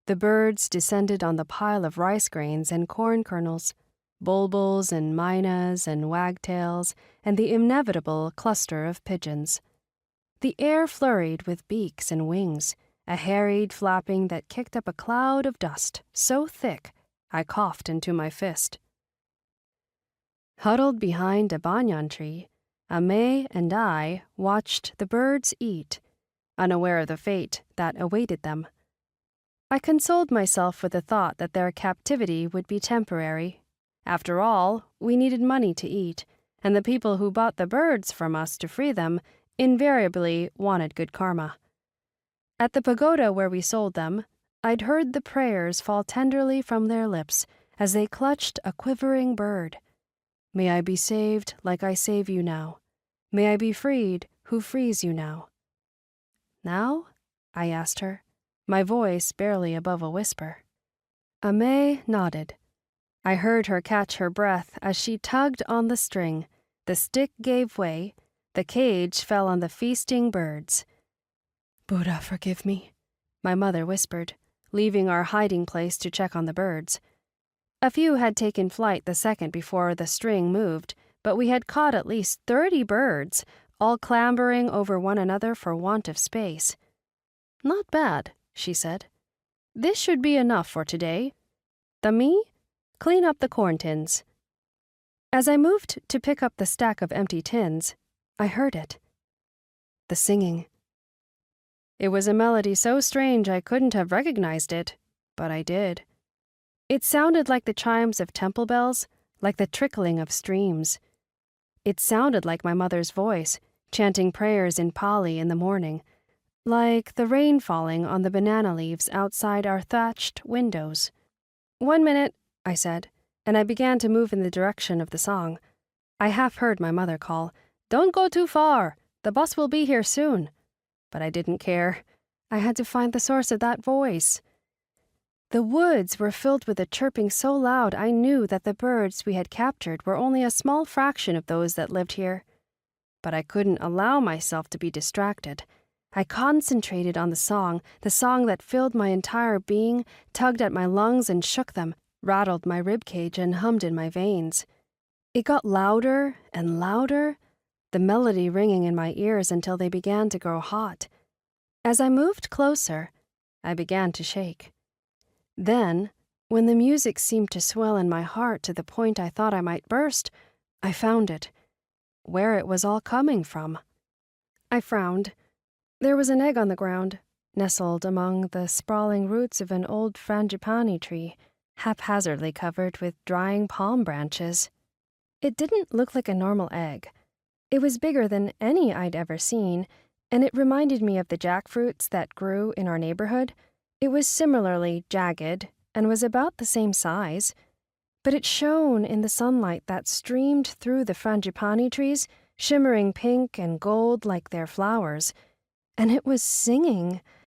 The birds descended on the pile of rice grains and corn kernels, bulbuls and mynas and wagtails, and the inevitable cluster of pigeons. The air flurried with beaks and wings, a harried flapping that kicked up a cloud of dust so thick I coughed into my fist. Huddled behind a banyan tree, Ame and I watched the birds eat, unaware of the fate that awaited them. I consoled myself with the thought that their captivity would be temporary. After all, we needed money to eat, and the people who bought the birds from us to free them invariably wanted good karma. At the pagoda where we sold them, I'd heard the prayers fall tenderly from their lips as they clutched a quivering bird. May I be saved like I save you now. May I be freed who frees you now. Now? I asked her, my voice barely above a whisper. Ame nodded. I heard her catch her breath as she tugged on the string. The stick gave way. The cage fell on the feasting birds. Buddha, forgive me, my mother whispered, leaving our hiding place to check on the birds. A few had taken flight the second before the string moved, but we had caught at least 30 birds, all clambering over one another for want of space. Not bad, she said. This should be enough for today. Tami, clean up the corn tins. As I moved to pick up the stack of empty tins, I heard it. The singing. It was a melody so strange I couldn't have recognized it, but I did. It sounded like the chimes of temple bells, like the trickling of streams. It sounded like my mother's voice, chanting prayers in Pali in the morning, like the rain falling on the banana leaves outside our thatched windows. 1 minute, I said, and I began to move in the direction of the song. I half heard my mother call, "Don't go too far. The bus will be here soon." But I didn't care. I had to find the source of that voice. The woods were filled with a chirping so loud I knew that the birds we had captured were only a small fraction of those that lived here. But I couldn't allow myself to be distracted. I concentrated on the song that filled my entire being, tugged at my lungs and shook them, rattled my ribcage and hummed in my veins. It got louder and louder, the melody ringing in my ears until they began to grow hot. As I moved closer, I began to shake. Then, when the music seemed to swell in my heart to the point I thought I might burst, I found it, where it was all coming from. I frowned. There was an egg on the ground, nestled among the sprawling roots of an old frangipani tree, haphazardly covered with drying palm branches. It didn't look like a normal egg. It was bigger than any I'd ever seen, and it reminded me of the jackfruits that grew in our neighborhood. It was similarly jagged and was about the same size, but it shone in the sunlight that streamed through the frangipani trees, shimmering pink and gold like their flowers, and it was singing,